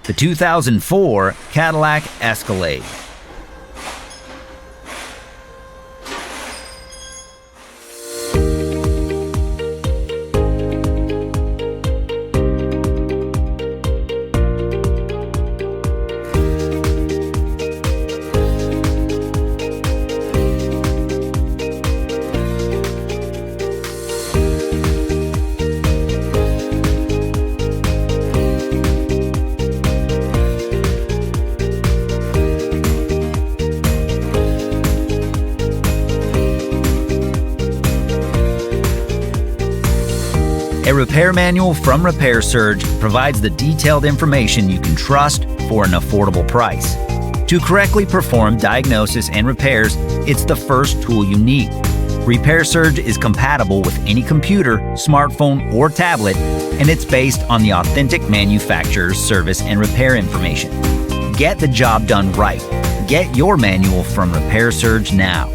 the 2004 Cadillac Escalade. A repair manual from Repair Surge provides the detailed information you can trust for an affordable price. To correctly perform diagnosis and repairs, it's the first tool you need. Repair Surge is compatible with any computer, smartphone, or tablet, and it's based on the authentic manufacturer's service and repair information. Get the job done right. Get your manual from Repair Surge now.